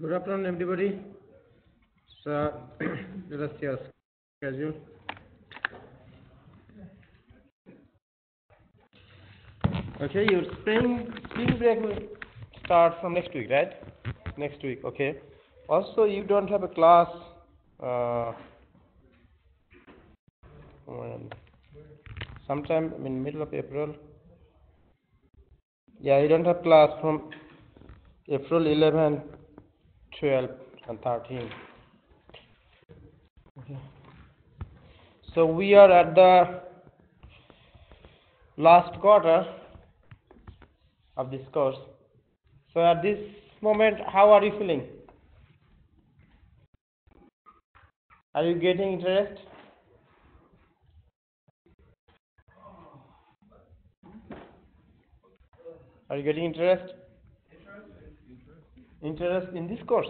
Good afternoon, everybody. So, let us see our schedule. Okay, your spring break will start from next week, right? Next week, okay. Also, you don't have a class sometime in middle of April. Yeah, you don't have class from April 11, 12, and 13. Okay. So we are at the last quarter of this course. So at this moment, how are you feeling? Are you getting interest? Are you getting interest? Interest in this course?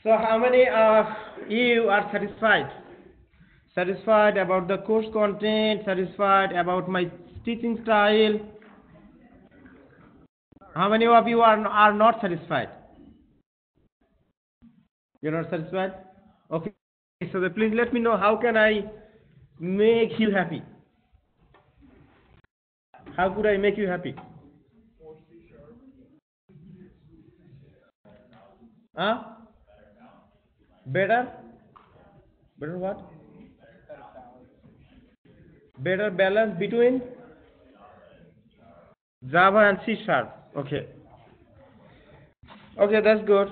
So how many of you are satisfied? Satisfied about the course content, satisfied about my teaching style? How many of you are not satisfied? You're not satisfied? Okay, so please let me know how can I make you happy? How could I make you happy? Huh? Better? Better what? Better balance between Java and C#. Okay. Okay, that's good.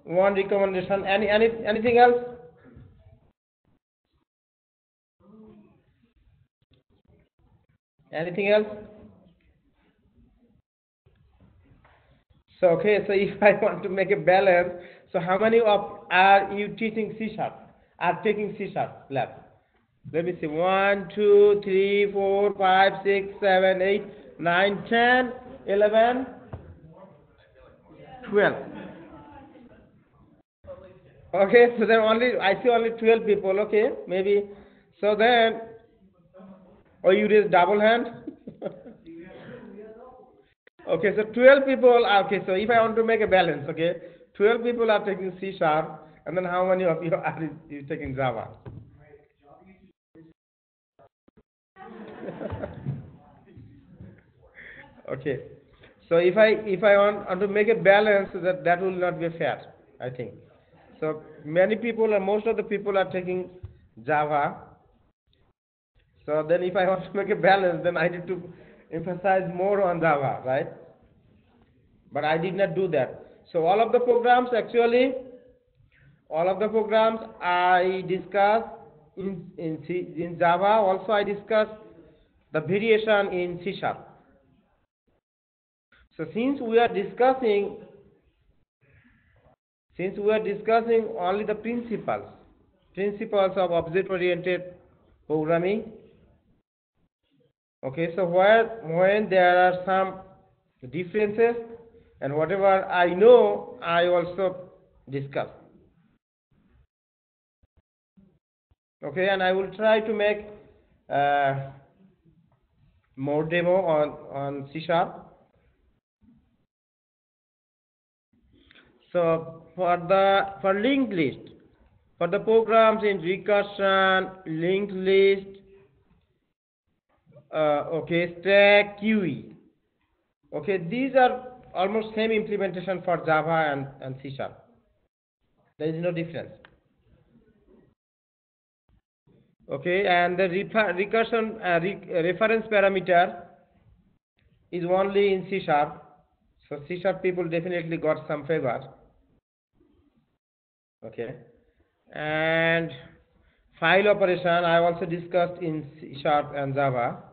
One recommendation. Anything else? Anything else? So okay, so if I want to make a balance, so how many of are you teaching C#? Are taking C# lab? Let me see. 1, 2, 3, 4, 5, 6, 7, 8, 9, 10, 11, 12. Okay, so then I see only 12 people. Okay, maybe. So then, you raise double hand. Okay, so 12 people. Okay, so if I want to make a balance, okay, 12 people are taking C#, and then how many of you are you taking Java? Okay, so if I want to make a balance, that will not be fair, I think. So many people and most of the people are taking Java. So then if I want to make a balance, then I need to emphasize more on Java, right? But I did not do that. So all of the programs I discussed in Java. Also I discussed the variation in C#. So since we are discussing only the principles of object-oriented programming. Okay, so when there are some differences and whatever I know, I also discuss. Okay, and I will try to make more demo on C#. So for linked list, for the programs in recursion, linked list, okay, stack, QE. Okay, these are almost same implementation for Java and C#. There is no difference. Okay, and the recursion reference parameter is only in C#. So C# people definitely got some favor. Okay, and file operation I also discussed in C# and Java.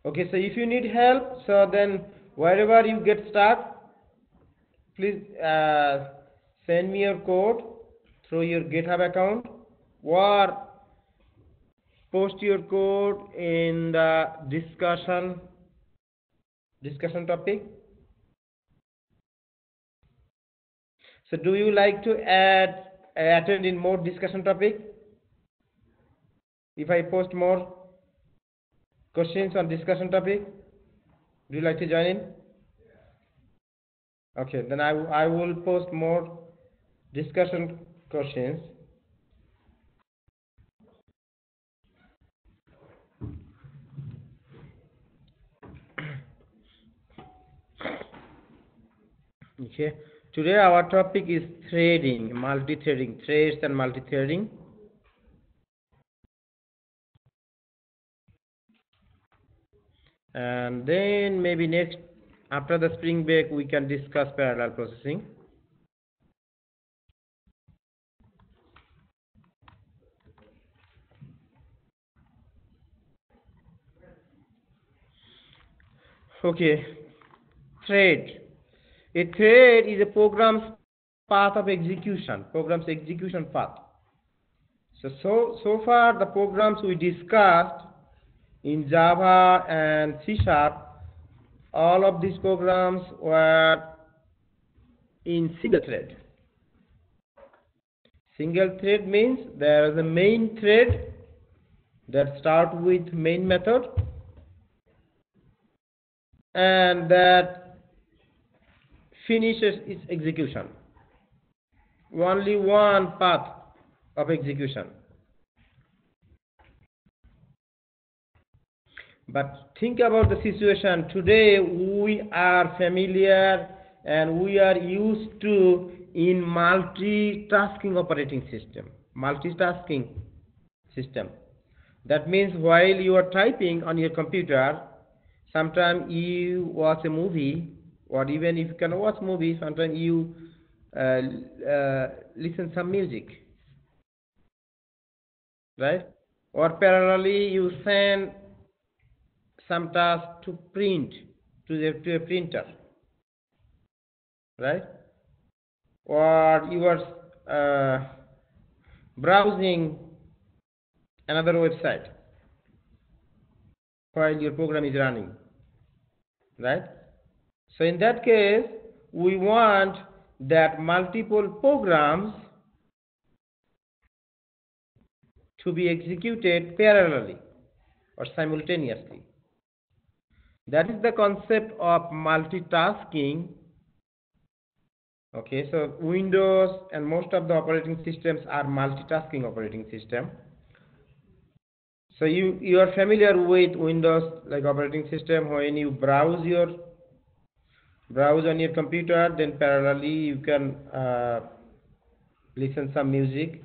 Okay, so if you need help, so then wherever you get stuck, please send me your code through your GitHub account, or post your code in the discussion topic. So do you like to attend in more discussion topic? If I post more questions on discussion topic, do you like to join in? Okay, then I will post more discussion questions. Okay, today our topic is threading, multi-threading, threads and multi-threading. And then maybe next, after the spring break, we can discuss parallel processing. Okay, thread. A thread is a program's path of execution, program's execution path. So far the programs we discussed in Java and C#, all of these programs were in single thread. Single thread means there is a main thread that starts with main method and that finishes its execution. Only one path of execution. But think about the situation. Today we are familiar and we are used to in multitasking operating system. Multitasking system. That means while you are typing on your computer, sometimes you watch a movie, or even if you can watch movie, sometimes you listen some music, right? Or parallelly you send some task to print to a printer, right? Or you are browsing another website while your program is running, right? So in that case, we want that multiple programs to be executed parallelly or simultaneously. That is the concept of multitasking. Okay, so Windows and most of the operating systems are multitasking operating system. So you are familiar with Windows like operating system. When you browse on your computer, then parallelly you can listen some music,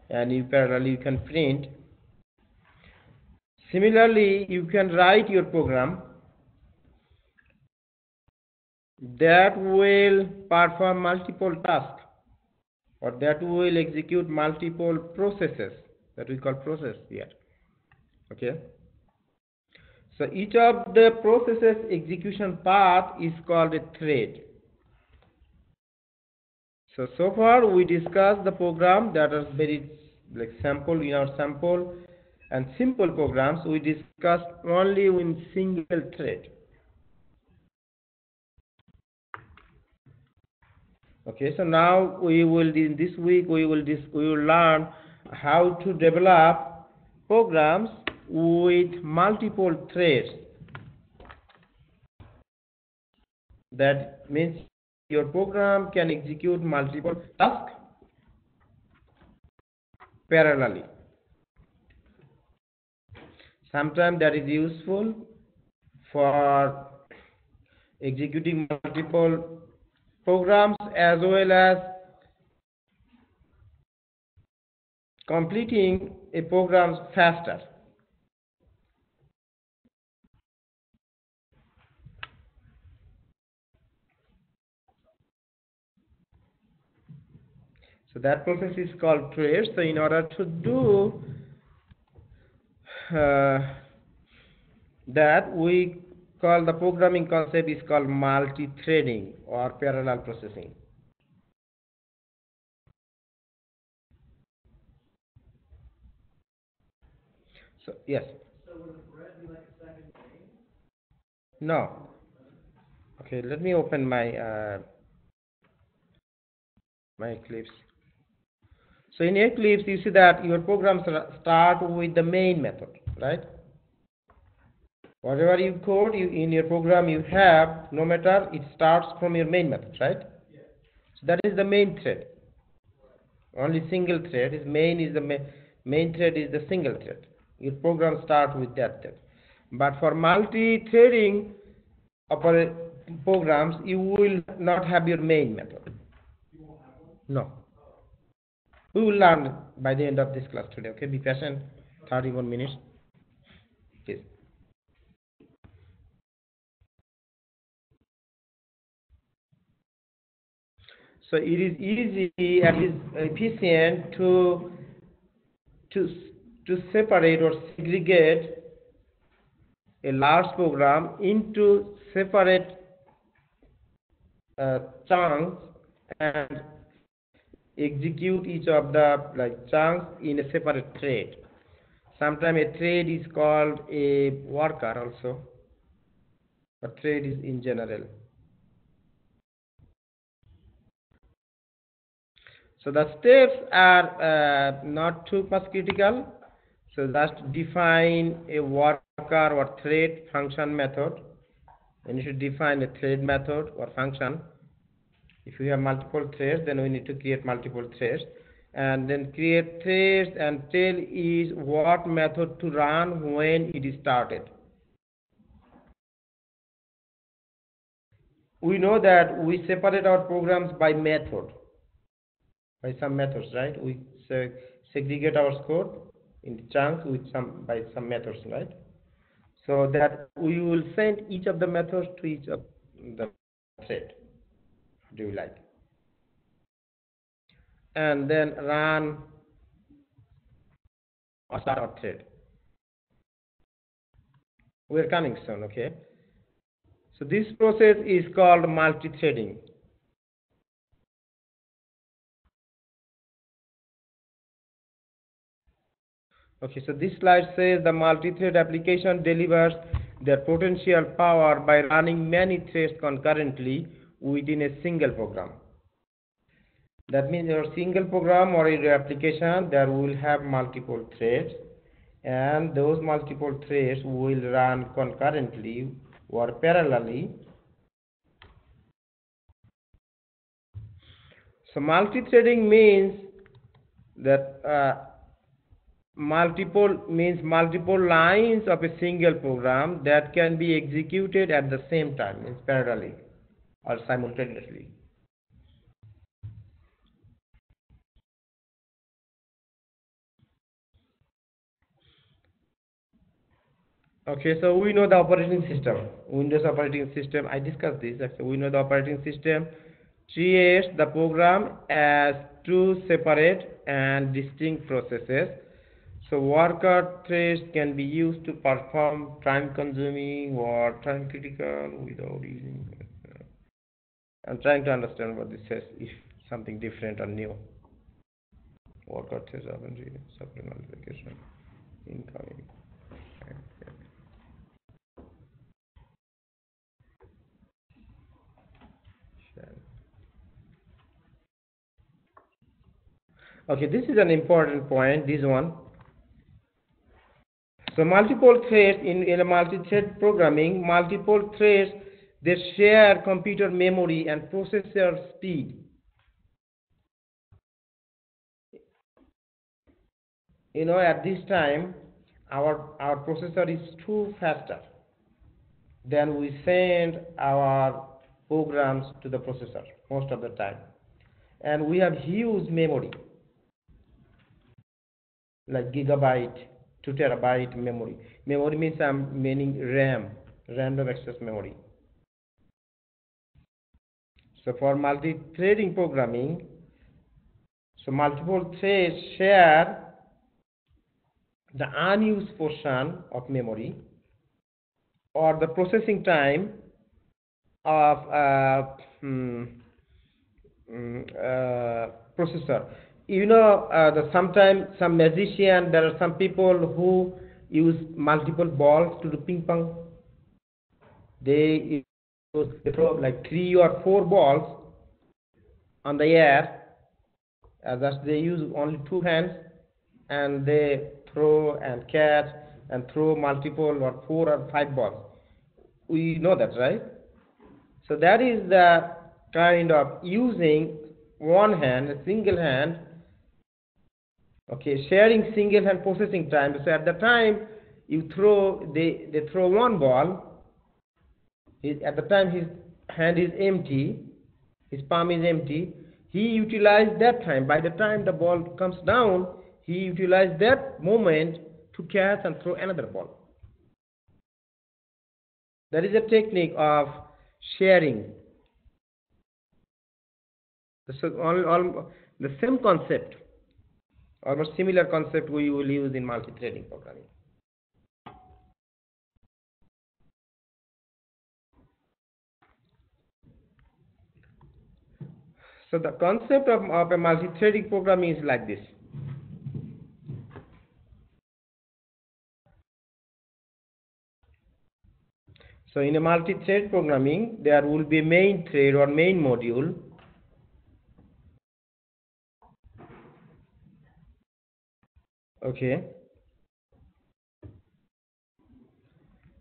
and parallelly you can print. Similarly, you can write your program that will perform multiple tasks, or that will execute multiple processes that we call process here. Okay, so each of the processes execution path is called a thread. So far we discussed the program that is very like sample in our sample and simple programs. We discussed only in single thread. Okay, so now we will in this week we will learn how to develop programs with multiple threads. That means your program can execute multiple tasks parallelly. Sometimes that is useful for executing multiple programs as well as completing a program faster. So that process is called thread. So in order to do that, we call the programming concept is called multi-threading or parallel processing. So yes. No. Okay, let me open my my Eclipse. So in Eclipse, you see that your programs start with the main method, right? Whatever you code in your program you have, no matter, it starts from your main method, right? So that is the main thread. Only single thread is main is the main thread is the single thread. Your program starts with that thread. But for multi-threading programs, you will not have your main method. No. We will learn by the end of this class today. Okay, be patient. 31 minutes. Please. So it is easy and is efficient to to separate or segregate a large program into separate chunks and execute each of the chunks in a separate thread. Sometimes a thread is called a worker also. A thread is in general. So the steps are not too much critical. So just define a worker or thread function method. And you should define a thread method or function. If you have multiple threads, then we need to create multiple threads. And then create threads and tell is what method to run when it is started. We know that we separate our programs by method, by some methods, right? We segregate our code in chunks with by some methods, right? So that we will send each of the methods to each of the thread. Do you like? And then run or start our thread. We're coming soon, okay? So this process is called multi-threading. Okay, so this slide says the multi-thread application delivers their potential power by running many threads concurrently within a single program. That means your single program or your application there will have multiple threads, and those multiple threads will run concurrently or parallelly. So multi-threading means that multiple lines of a single program that can be executed at the same time, means parallelly or simultaneously. Okay, so we know the operating system, Windows operating system. I discussed this. Actually, we know the operating system treats the program as two separate and distinct processes. So worker threads can be used to perform time-consuming or time-critical without using. I'm trying to understand what this says. If something different or new. Worker threads often supplement notification incoming. Okay, this is an important point, this one. So multiple threads in a multi-thread programming, multiple threads, they share computer memory and processor speed. You know, at this time, our processor is too faster. Then we send our programs to the processor most of the time. And we have huge memory, like gigabyte, 2 terabyte memory. Memory means I'm meaning RAM, random access memory. So for multi-threading programming, so multiple threads share the unused portion of memory or the processing time of processor. You know, sometimes some magician, there are some people who use multiple balls to do ping pong. They throw like 3 or 4 balls on the air, thus they use only 2 hands, and they throw and catch and throw multiple or 4 or 5 balls. We know that, right? So that is the kind of using one hand, a single hand, okay, sharing single hand processing time. So at the time you throw, they throw one ball. At the time his hand is empty, his palm is empty. He utilized that time. By the time the ball comes down, he utilized that moment to catch and throw another ball. That is a technique of sharing. So the same concept, almost similar concept we will use in multi-threading programming. So the concept of a multi-threading programming is like this. So in a multi-thread programming, there will be a main thread or main module. Okay.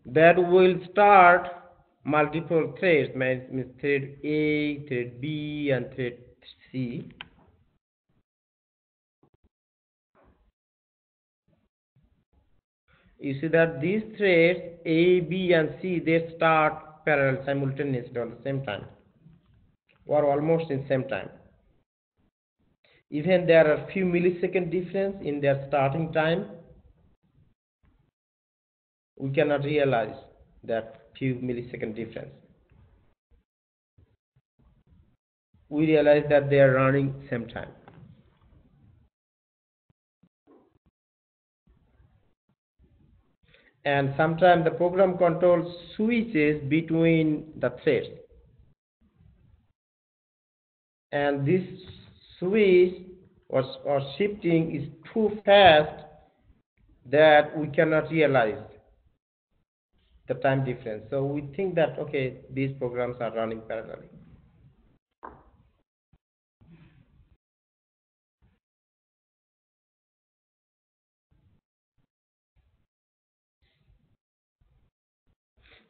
That will start multiple threads, means thread A, thread B, and thread C. You see that these threads A, B, and C, they start parallel simultaneously at the same time, or almost in same time. Even there are few millisecond difference in their starting time, we cannot realize that few millisecond difference. We realize that they are running same time. And sometimes the program control switches between the threads, and this switch or shifting is too fast that we cannot realize the time difference. So we think that, okay, these programs are running parallelly.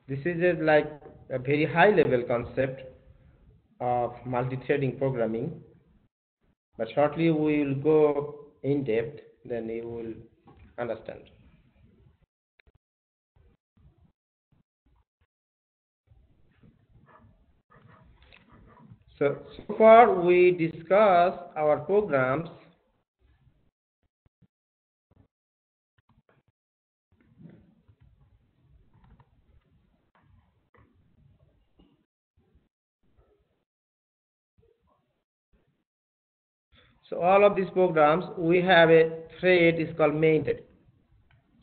This is like a very high level concept of multi-threading programming, but shortly we will go in depth, then you will understand. So far we discussed our programs. So all of these programs, we have a thread is called main thread,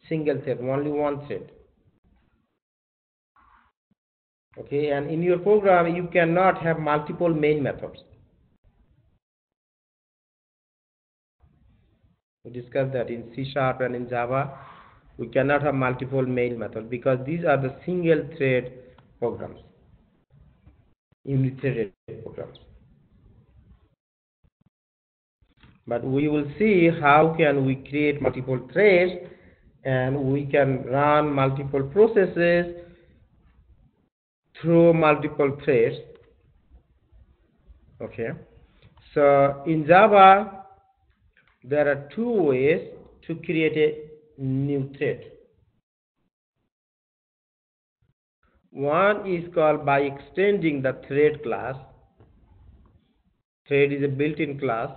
single thread, only one thread. Okay, and in your program you cannot have multiple main methods. We discussed that in C# and in Java, we cannot have multiple main methods because these are the single thread programs, unit-threaded programs. But we will see how can we create multiple threads and we can run multiple processes through multiple threads. Okay, so in Java there are 2 ways to create a new thread. One is called by extending the thread class. Thread is a built-in class.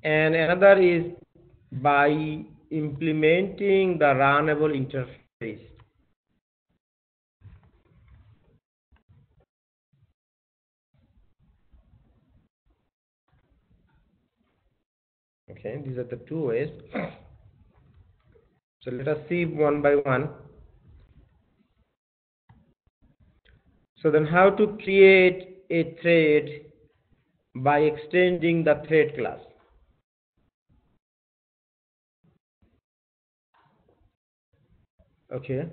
And another is by implementing the runnable interface. Okay, these are the 2 ways. So let us see one by one. So then how to create a thread by extending the thread class. Okay,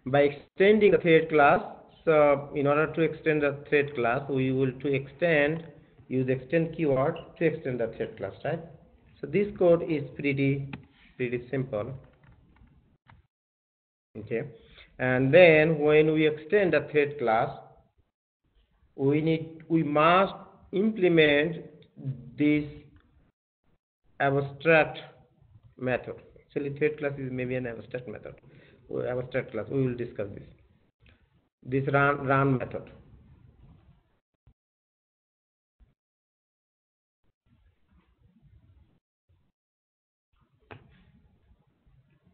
by extending the thread class. So in order to extend the thread class, we will to extend use extend keyword to extend the thread class, right? So this code is pretty simple. Okay, and then when we extend the thread class, we must implement this abstract method. Actually, thread class is maybe an abstract method. Abstract class. We will discuss this. This run method.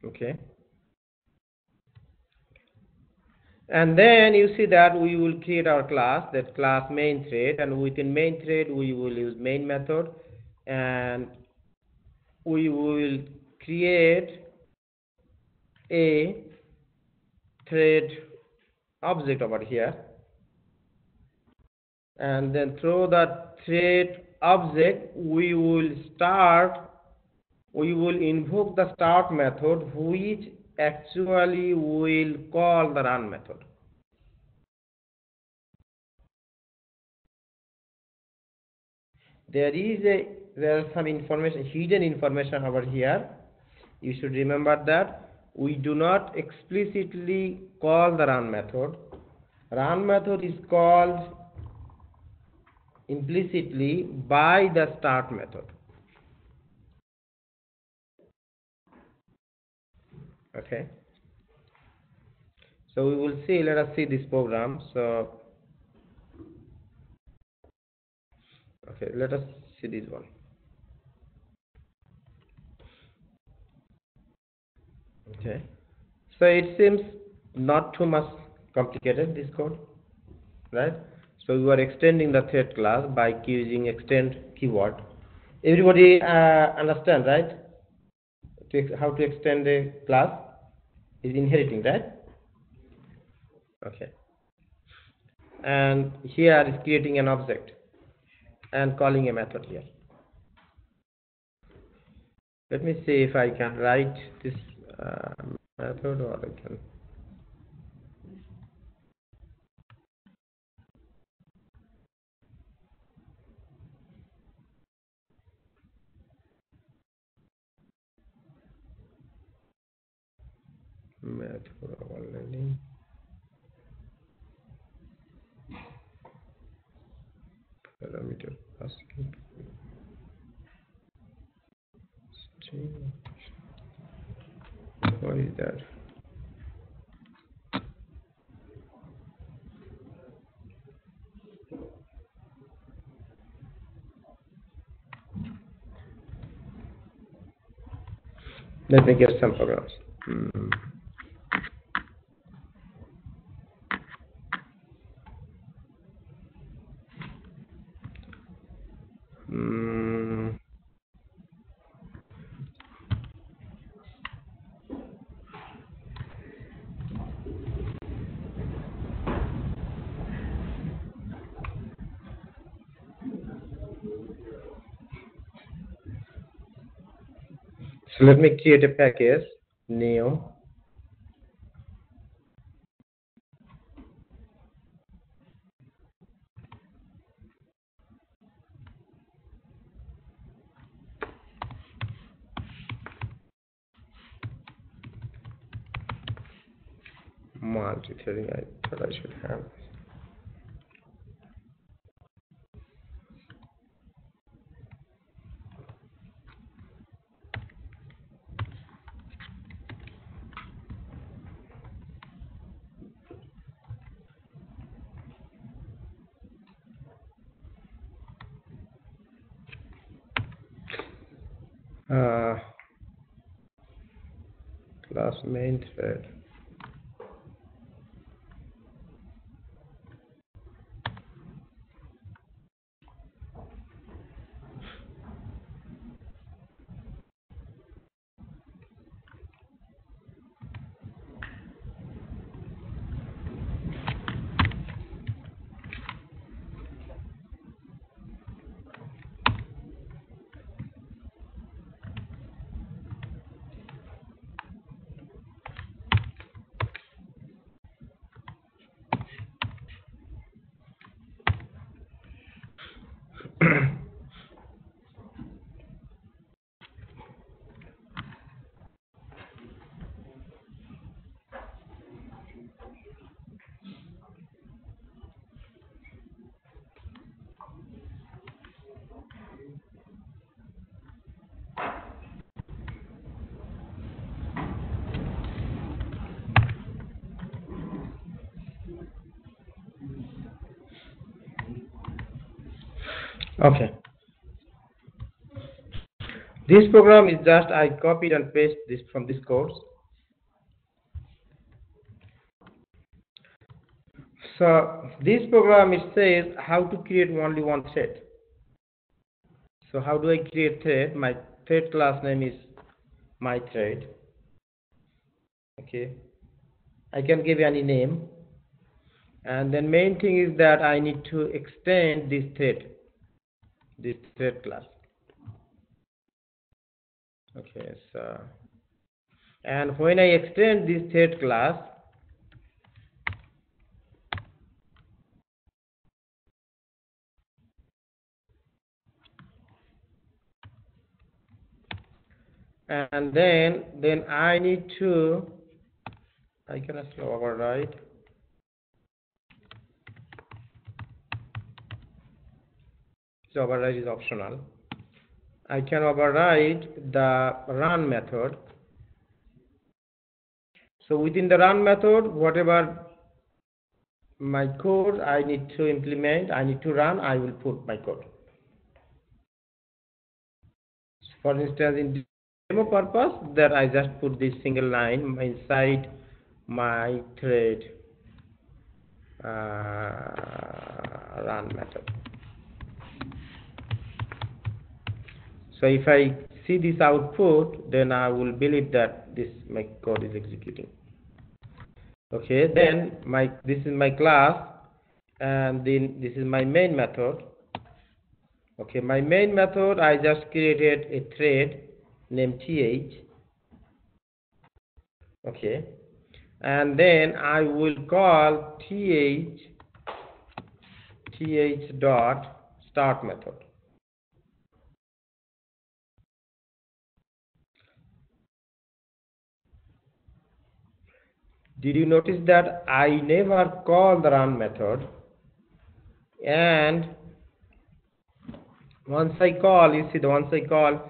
Okay. And then you see that we will create our class, that class main thread, and within main thread we will use main method, and we will create a thread object over here, and then through that thread object we will invoke the start method, which actually will call the run method. There is some information, hidden information over here. You should remember that we do not explicitly call the run method. Run method is called implicitly by the start method. Okay. So we will see. Let us see this program. So okay, let us see this one. Okay. So it seems not too much complicated, this code, right? So we are extending the thread class by using extend keyword. Everybody understand, right? How to extend a class is inheriting, right? Okay. And here is creating an object and calling a method here. Let me see if I can write this method, or I can. Method already. Parameter asking. String. What is that? Let me get some programs. So let me create a package, new. Multithreading, I thought I should have. Class main thread. Okay. This program is just I copied and paste this from this course. So this program, it says how to create only one thread. So how do I create thread? My thread class name is my thread. Okay. I can give any name. And then main thing is that I need to extend this thread class. Okay, so and when I extend this thread class, and then I need to, I can actually override. So override is optional. I can override the run method. So within the run method, whatever my code I need to implement, I need to run, I will put my code. For instance, in demo purpose, that I just put this single line inside my thread run method. So if I see this output, then I will believe that this my code is executing. Okay, then this is my class, and then this is my main method. Okay, my main method, I just created a thread named th. Okay, and then I will call th dot start method. Did you notice that I never call the run method, and once I call, you see, once I call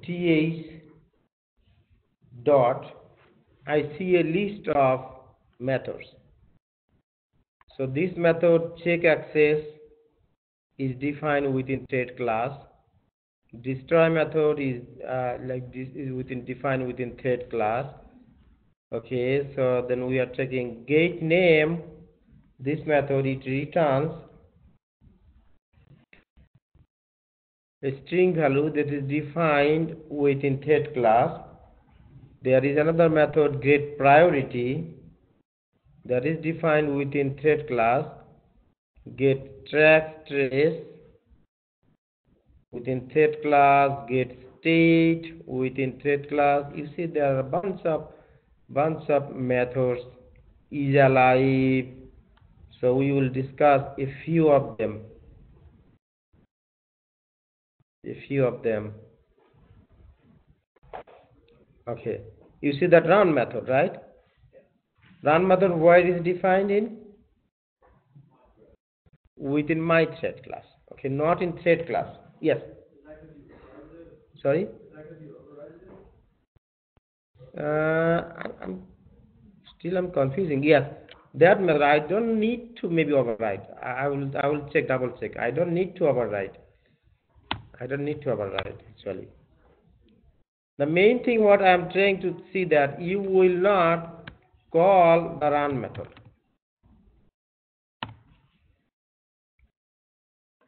th dot, I see a list of methods. So this method check access is defined within thread class. Destroy method is like this is defined within thread class. Okay, so then we are checking get name. This method, it returns a string value that is defined within thread class. There is another method get priority that is defined within thread class. Get track trace within thread class, get state within thread class. You see, there are a bunch of methods is alive. So we will discuss a few of them. Okay, you see that run method, right? Run method, where is defined in? Within my thread class. Okay, not in thread class. Yes. Sorry. I'm still confusing. Yes, that method I don't need to maybe override. I will check, double check. I don't need to override. Actually. The main thing what I am trying to see that you will not call the run method.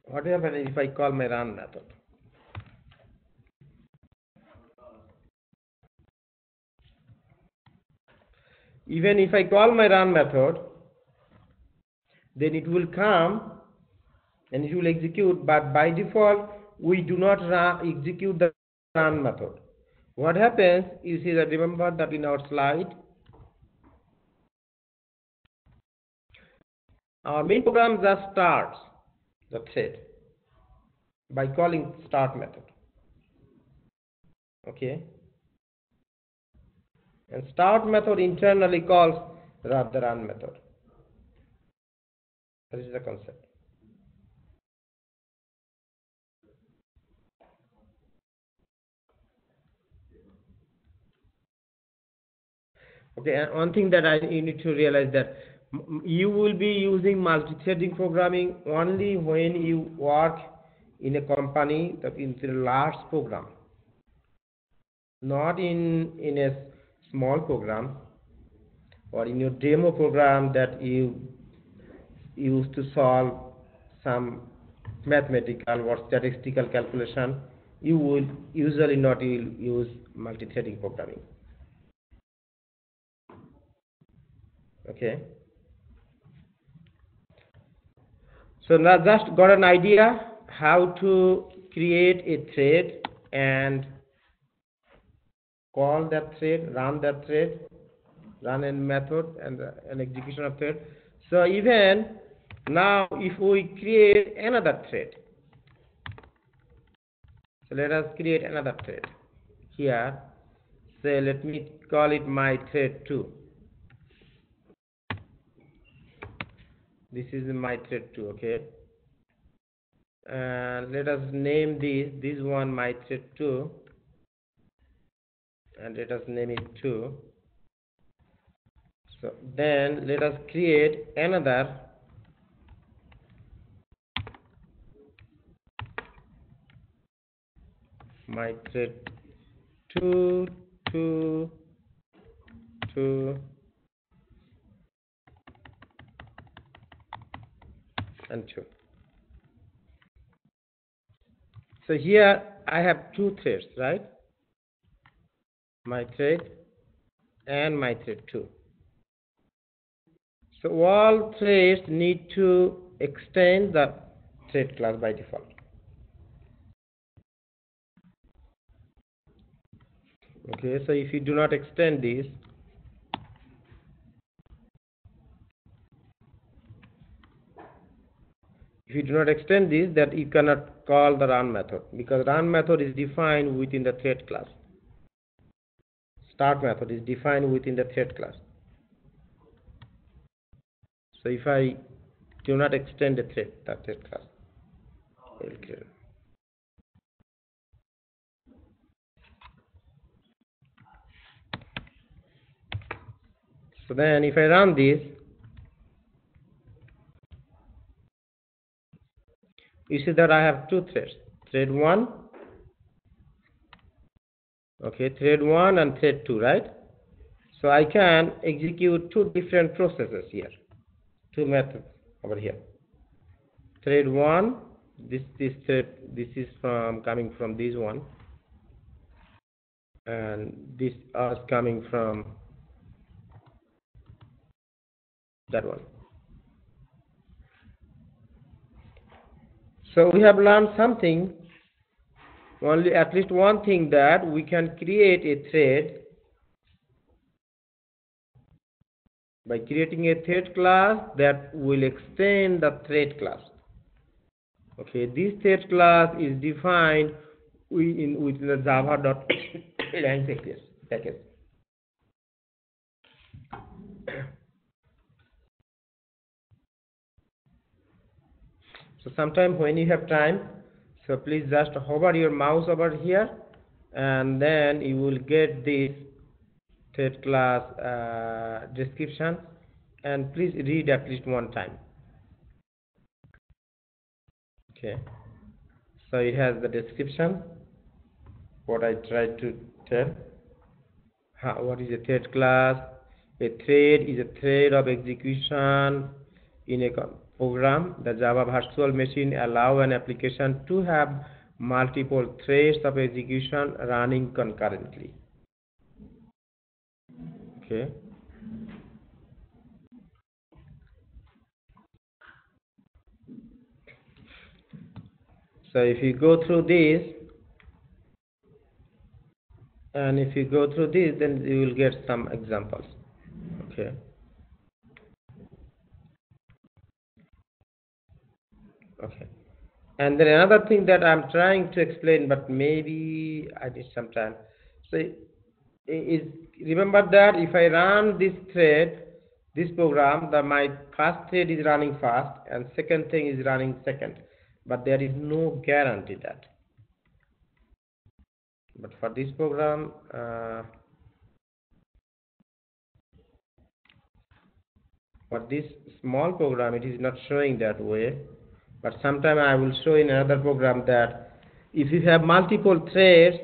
What happens if I call my run method? Even if I call my run method, then it will come and it will execute, but by default we do not execute the run method. What happens, you see that, remember that in our slide, our main program just starts the thread by calling start method. Okay, and start method internally calls the run method. That is the concept. Okay, and one thing that you need to realize that you will be using multi-threading programming only when you work in a company, that in a large program, not in a small program or in your demo program that you use to solve some mathematical or statistical calculation. You will usually not use multi-threading programming. Okay. So now just got an idea how to create a thread and call that thread, run a method and an execution of thread. So even now if we create another thread, so let us create another thread here. Say let me call it my thread 2. This is my thread 2, okay. And let us name this one my thread 2, and let us name it 2. So then let us create another my thread 2 2 2 and 2. So here I have two threads, right? My thread and my thread 2. So all threads need to extend the thread class by default. Okay, so if you do not extend this, that you cannot call the run method, because run method is defined within the thread class. Start method is defined within the thread class. So if I do not extend the thread class, it will clear. So then if I run this, you see that I have two threads, thread 1, okay, thread 1 and thread 2, right? So I can execute two different processes here, two methods over here. Thread 1, this thread, this is coming from this one, and this is coming from that one. So we have learned something, only at least one thing, that we can create a thread by creating a thread class that will extend the thread class. Okay, this thread class is defined within the java.lang package. So sometime when you have time, so please just hover your mouse over here, and then you will get this thread class description, and please read at least one time. Okay, so it has the description, what I tried to tell. What is a thread class? A thread is a thread of execution in a program. The Java virtual machine allow an application to have multiple threads of execution running concurrently. Okay. So if you go through this, and if you go through this, then you will get some examples. Okay. Okay. And then another thing that I'm trying to explain, but maybe I need some time. So is, remember that if I run this thread, this program, my first thread is running fast and second thing is running second, but there is no guarantee that. But for this program, for this small program, it is not showing that way. But sometime I will show in another program that if you have multiple threads,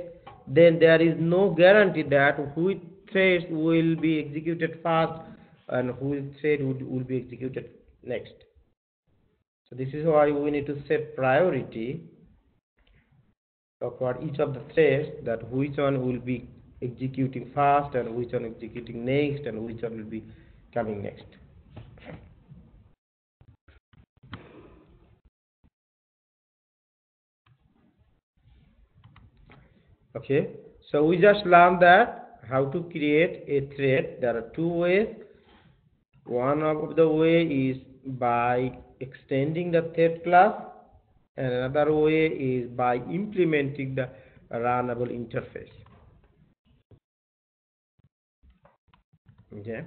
then there is no guarantee that which threads will be executed first and which thread will be executed next. So this is why we need to set priority for each of the threads, that which one will be executing first and which one executing next and which one will be coming next. Okay, so we just learned that how to create a thread. There are two ways. One of the way is by extending the thread class, and another way is by implementing the runnable interface. Okay.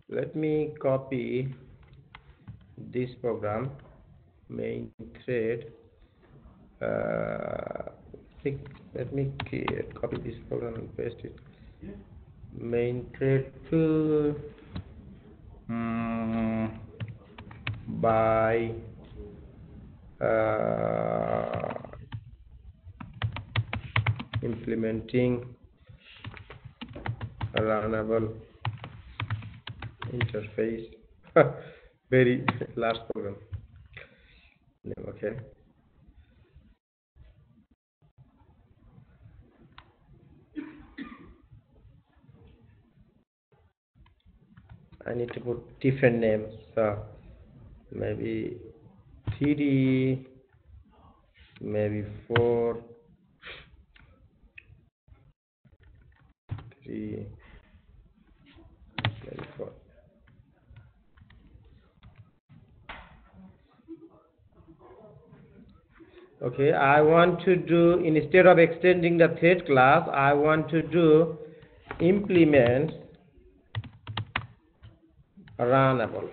Let me copy this program, main thread. Let me copy this program and paste it. Main thread to by implementing a runnable interface. Very last program. Okay. I need to put different names. So maybe 3D, maybe 4, 3, maybe 4. Okay, I want to do, instead of extending the thread class, I want to do implement runnable.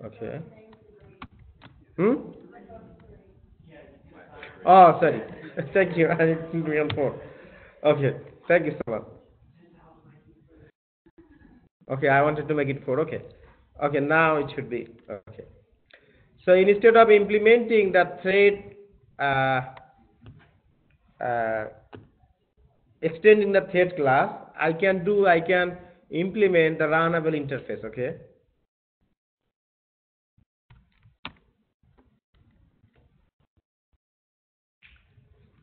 Okay. Oh, sorry. Thank you. I need to be on 4. Okay. Thank you so much. Okay, I wanted to make it 4. Okay. Okay, now it should be. Okay. So instead of implementing the thread, extending the thread class, I can implement the runnable interface. Okay.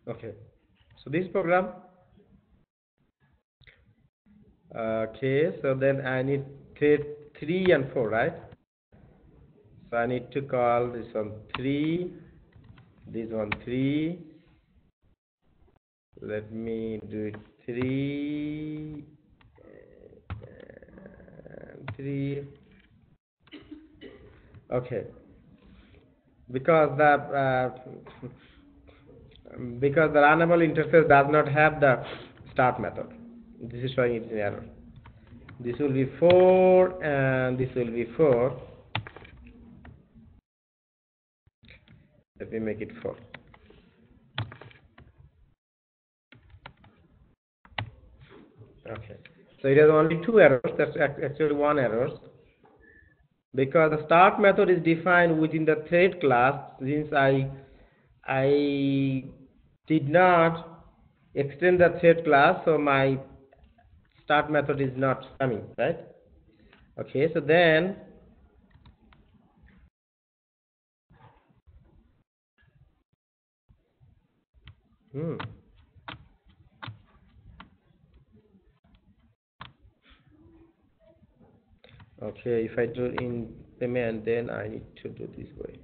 Okay. So this program. Okay. So then I need thread 3 and 4, right? So I need to call this one 3, this one 3. Let me do it 3 and 3. Okay. Because the runnable interface does not have the start method. This is showing it's an error. This will be 4 and this will be 4. Let me make it 4. Okay. So it has only 2 errors. That's actually 1 error. Because the start method is defined within the thread class, since I did not extend the thread class, so my start method is not coming, right? Okay, so then okay, if I do implement, then I need to do this way.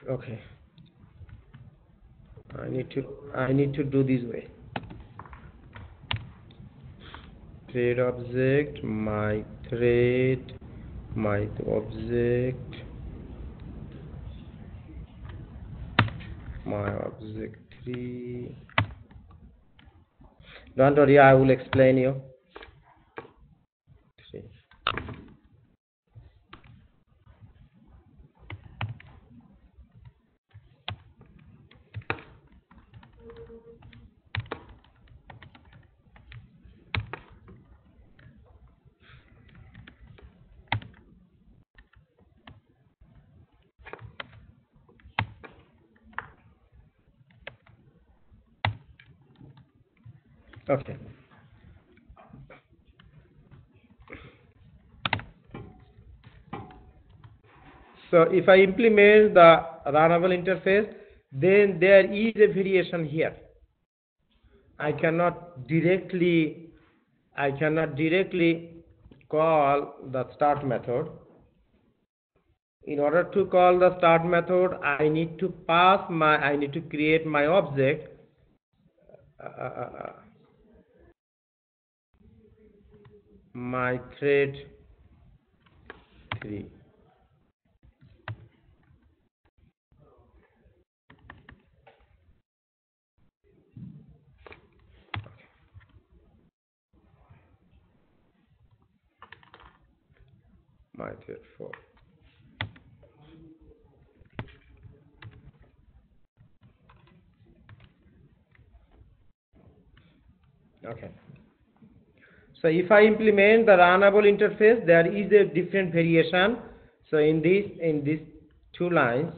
Okay, I need to do this way. Thread object, my thread, my object, my object 3, Don't worry, I will explain you. See. Okay. So if I implement the runnable interface, then there is a variation here. I cannot directly call the start method. In order to call the start method, I need to create my object. My thread 3. My thread 4. Okay. So if I implement the runnable interface, there is a different variation. So in these two lines,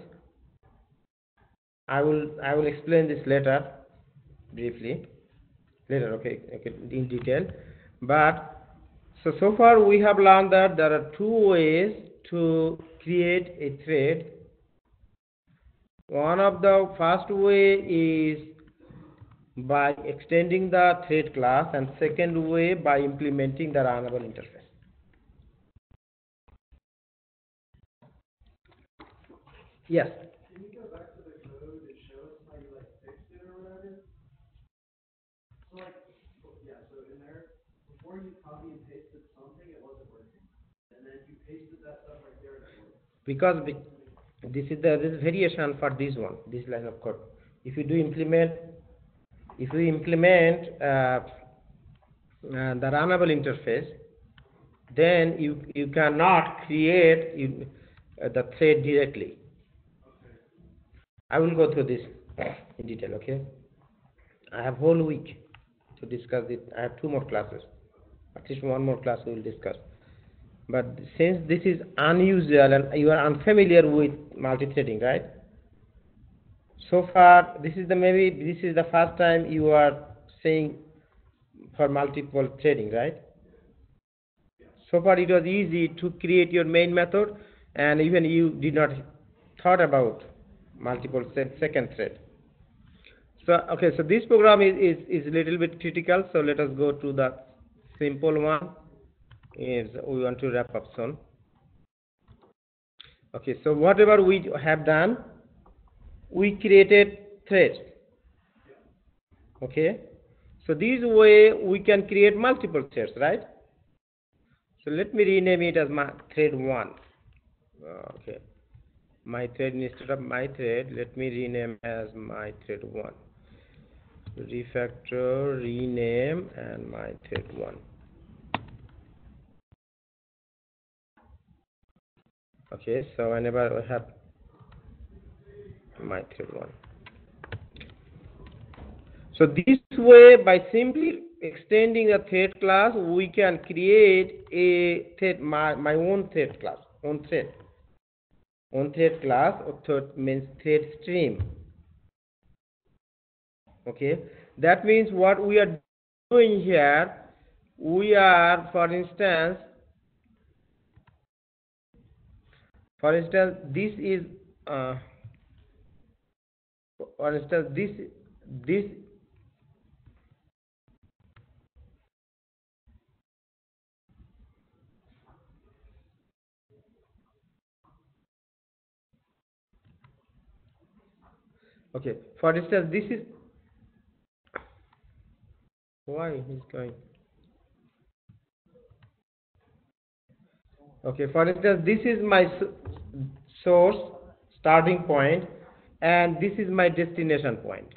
I will explain this later briefly. Later, okay, in detail. But so far we have learned that there are two ways to create a thread. One of the first way is by extending the thread class, and second way by implementing the runnable interface. Yes. Can you go back to the code and show us how you fixed it or whatever? So so in there, before you copy and pasted something, it wasn't working. And then you pasted that stuff right there and it worked. Because this is variation for this line of code. If you implement the runnable interface, then you cannot create the thread directly. Okay. I will go through this in detail. Okay. I have whole week to discuss it. I have 2 more classes. At least 1 more class we will discuss. But since this is unusual and you are unfamiliar with multithreading, right? So far, this is the first time you are saying for multiple threading, right? So far, it was easy to create your main method, and even you did not thought about multiple second thread. So okay, so this program is a little bit critical. So let us go to the simple one. Is we want to wrap up soon. Okay, so whatever we have done, we created threads. Okay, so this way we can create multiple threads, right? So let me rename it as my thread 1. Okay, my thread, instead of my thread, let me rename as my thread 1. Refactor, rename, and my thread 1. Okay, so whenever I have my thread 1. So this way, by simply extending the thread class, we can create a thread, my own thread class, own thread class, or thread means thread stream. Okay, that means what we are doing here, we are, for instance, this is, for instance, this. Okay, for instance, this is why he's going. Okay, for instance, this is my source starting point, and this is my destination point.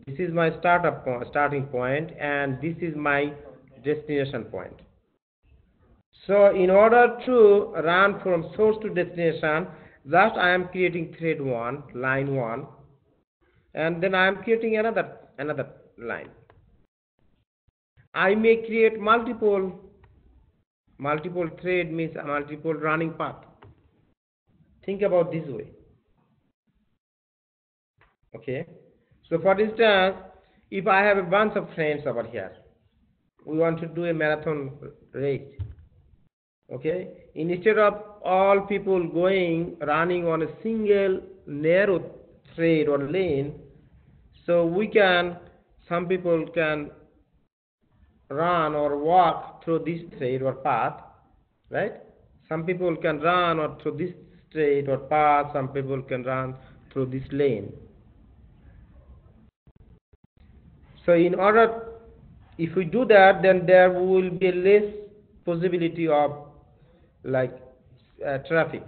This is my starting point, and this is my destination point. So in order to run from source to destination, just I am creating thread 1, line 1, and then I am creating another line. I may create multiple thread, means multiple running path. Think about this way. Okay. So for instance, if I have a bunch of friends over here, we want to do a marathon race. Okay. Instead of all people running on a single narrow thread or lane, so some people can run or walk through this thread or path, right? Some people can run or through this straight or path, some people can run through this lane. So in order, if we do that, then there will be less possibility of like traffic,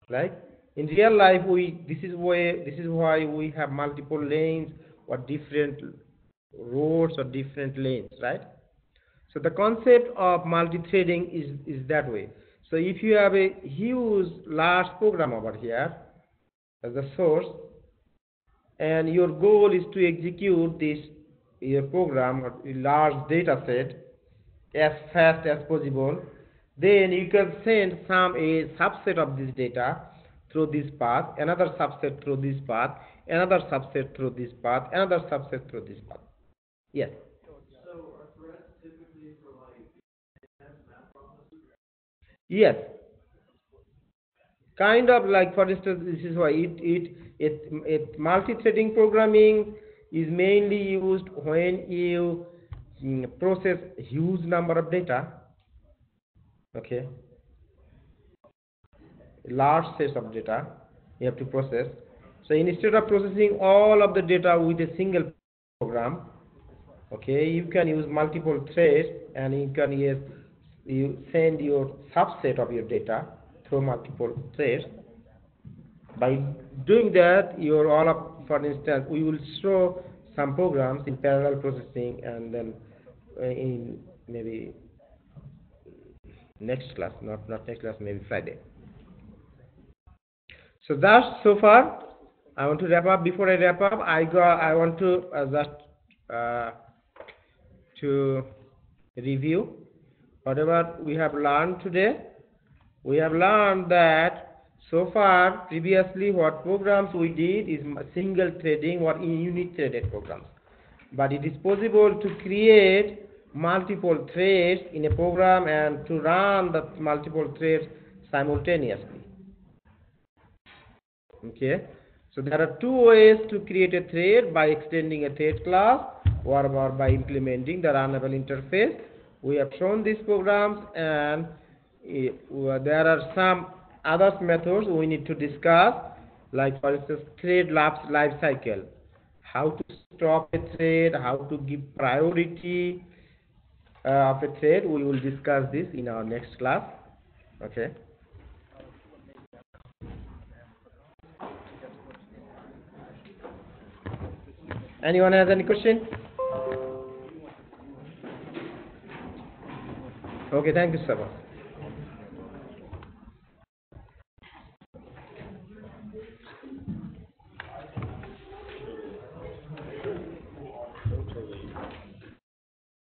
right? In real life, this is why we have multiple lanes or different roads or different lanes, right? So the concept of multi-threading is that way. So if you have a huge large program over here as a source, and your goal is to execute this your program or a large data set as fast as possible, then you can send a subset of this data through this path, another subset through this path, another subset through this path, another subset through this path. Yes. So are threads typically for like math processes? Yes. Kind of like, for instance, this is why multi-threading programming is mainly used when you process huge number of data. Okay, large sets of data you have to process. So instead of processing all of the data with a single program, okay, you can use multiple threads, and you send your subset of your data through multiple threads. By doing that, for instance, we will show some programs in parallel processing, and then in maybe next class, not next class, maybe Friday. So that's so far. I want to wrap up. Before I wrap up, I want to to review whatever we have learned today. We have learned that so far previously what programs we did is single threading or unit threaded programs, but it is possible to create multiple threads in a program and to run the multiple threads simultaneously. Okay, so there are two ways to create a thread: by extending a thread class or by implementing the runnable interface. We have shown these programs, and there are some other methods we need to discuss, like for instance thread life cycle, how to stop a thread, how to give priority of a thread. We will discuss this in our next class. Okay. Anyone has any question? Okay, thank you so much.